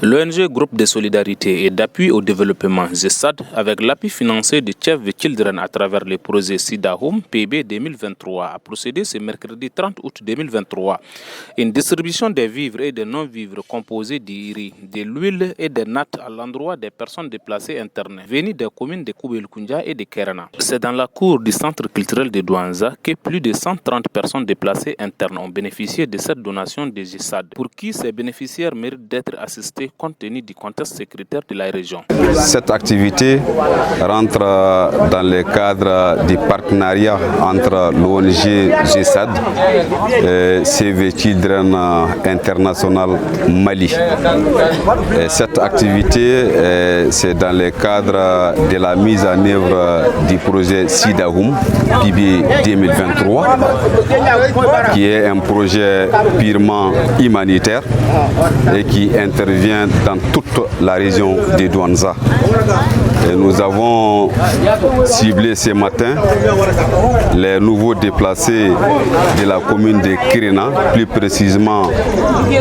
L'ONG Groupe de solidarité et d'appui au développement GESAD, avec l'appui financier de Save the Children à travers le projet SIDA Home PB 2023, a procédé ce mercredi 30 août 2023 une distribution des vivres et des non-vivres composés de riz, de l'huile et des nattes à l'endroit des personnes déplacées internes venues des communes de Koubel-Koundja et de Kerana. C'est dans la cour du centre culturel de Douanza que plus de 130 personnes déplacées internes ont bénéficié de cette donation de GESAD, pour qui ces bénéficiaires méritent d'être assistés compte tenu du contexte sécuritaire de la région. Cette activité rentre dans le cadre du partenariat entre l'ONG GESAD et Save the Children International Mali. Et cette activité, c'est dans le cadre de la mise en œuvre du projet SIDA Home PB 2023, qui est un projet purement humanitaire et qui intervient dans toute la région de Douanza. Et nous avons ciblé ce matin les nouveaux déplacés de la commune de Kerena, plus précisément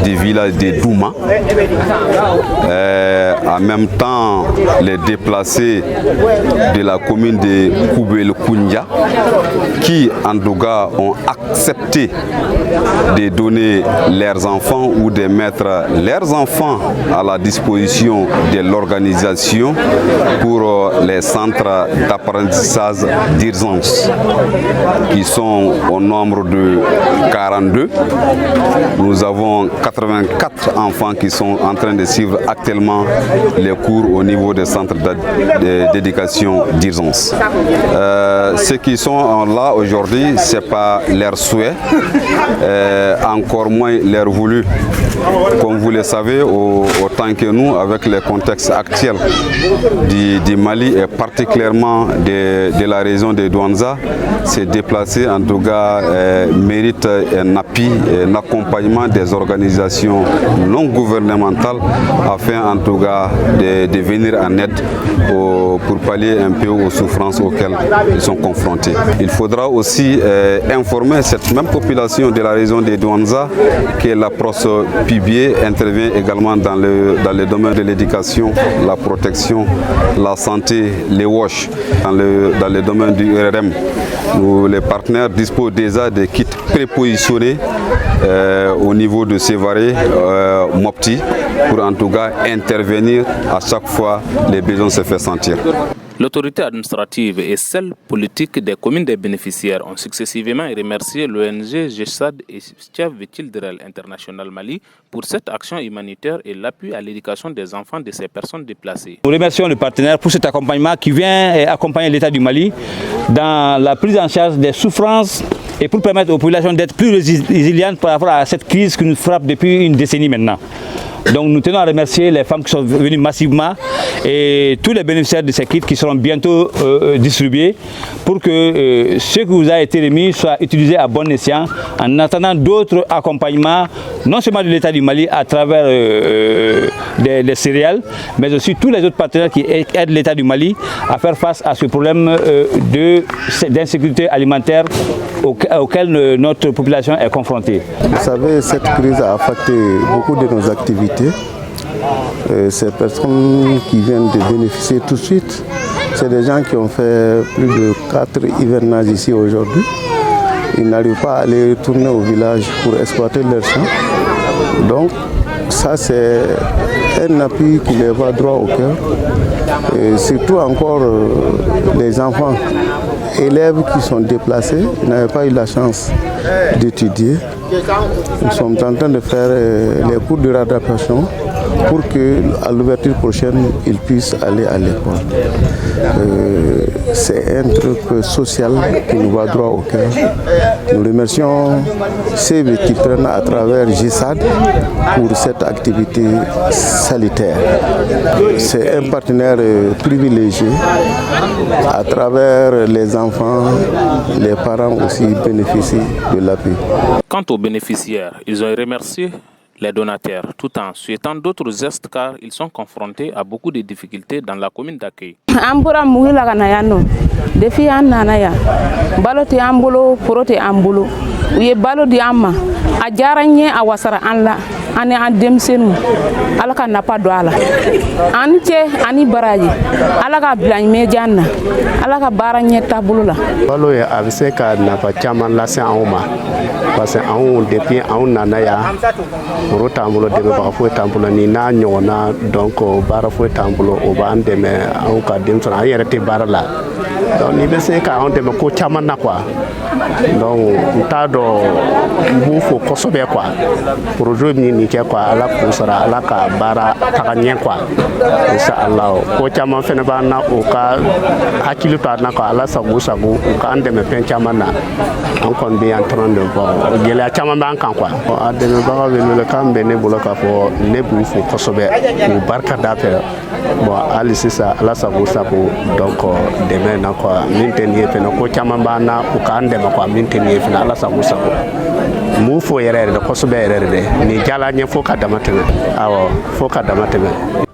du village de Douma. En même temps, les déplacés de la commune de Koubel-Koundja, qui en tout cas ont accepté de donner leurs enfants ou de mettre leurs enfants à la disposition de l'organisation pour les centres d'apprentissage d'urgence qui sont au nombre de 42. Nous avons 84 enfants qui sont en train de suivre actuellement les cours au niveau des centres d'éducation d'urgence. Ceux qui sont là aujourd'hui, ce n'est pas leur souhait, encore moins leur voulu. Comme vous le savez, autant que nous, avec le contexte actuel du Mali et particulièrement de la région de Douanza, ces déplacés en tout cas méritent un appui, un accompagnement des organisations non gouvernementales afin en tout cas de venir en aide pour pallier un peu aux souffrances auxquelles ils sont confrontés. Il faudra aussi informer cette même population de la région de Douanza que l'approche PIB intervient également dans le domaine de l'éducation, la protection, la santé, les WASH, dans le domaine du RRM. Les partenaires disposent déjà de kits prépositionnés au niveau de Sévaré, Mopti, pour en tout cas intervenir à chaque fois les besoins se font sentir. L'autorité administrative et celle politique des communes des bénéficiaires ont successivement remercié l'ONG GESAD et Save the Children International Mali pour cette action humanitaire et l'appui à l'éducation des enfants de ces personnes déplacées. Nous remercions le partenaire pour cet accompagnement qui vient accompagner l'État du Mali dans la prise en charge des souffrances et pour permettre aux populations d'être plus résilientes par rapport à cette crise qui nous frappe depuis une décennie maintenant. Donc nous tenons à remercier les femmes qui sont venues massivement et tous les bénéficiaires de ces kits qui seront bientôt distribués pour que ce qui vous a été remis soit utilisé à bon escient en attendant d'autres accompagnements, non seulement de l'État du Mali à travers des céréales, mais aussi tous les autres partenaires qui aident l'État du Mali à faire face à ce problème d'insécurité alimentaire auquel notre population est confrontée. Vous savez, cette crise a affecté beaucoup de nos activités. Ces personnes qui viennent de bénéficier tout de suite, c'est des gens qui ont fait plus de 4 hivernages ici aujourd'hui. Ils n'arrivent pas à aller retourner au village pour exploiter leurs champs. Donc ça c'est un appui qui les va droit au cœur. Et surtout encore les enfants élèves qui sont déplacés, n'avaient pas eu la chance d'étudier. Nous sommes en train de faire les cours de réadaptation pour qu'à l'ouverture prochaine, ils puissent aller à l'école. C'est un truc social qui nous va droit au cœur. Nous remercions Save the Children à travers GESAD pour cette activité sanitaire. C'est un partenaire privilégié. À travers les enfants, les parents aussi bénéficient de l'appui. Quant aux bénéficiaires, ils ont remercié les donateurs tout en souhaitant d'autres gestes car ils sont confrontés à beaucoup de difficultés dans la commune d'accueil. ani an denmisɛnninw Ala ka nafa don a la ani cɛ ani baraji Ala ka bila ɲɛjan na Ala ka baara ɲɛ taabolo la balo ye a bɛ se ka nafa caman lase anw ma parce que anw depuis anw nana yan foro t'an bolo dɛmɛbaga foyi t'an bolo ni n'a ɲɔgɔnna donc baara foyi t'an bolo o b'an dɛmɛ anw ka denmisɛnnin an yɛrɛ tɛ baara la donc ni bɛ se ka anw dɛmɛ ko caman na quoi donc n t'a dɔn n b'u fo kosɛbɛ quoi projet min nin kɛ quoi Ala k'u sara Ala ka baara taga ɲɛ quoi inshallah ko caman fɛnɛ b'an na o ka hakili to an na quoi Ala sago sago u k'an dɛmɛ fɛn caman na an kɔni bɛ en train de voir gɛlɛya caman b'an kan quoi a dɛmɛbaga bɛ wele kan bɛ ne bolo k'a fɔ ne b'u fo kosɛbɛ k'u barika da fɛ bon hali sisan Ala sago sago donc dɛmɛ na quoi min tɛ nin ye fɛnɛ ko caman b'an na u k'an dɛmɛ quoi min tɛ nin ye fɛnɛ Ala sago sago n b'u fo yɛrɛ yɛrɛ de kosɛbɛ yɛrɛ de nin jala ɲɛ fo ka dama tɛmɛ awɔ fo ka dama tɛmɛ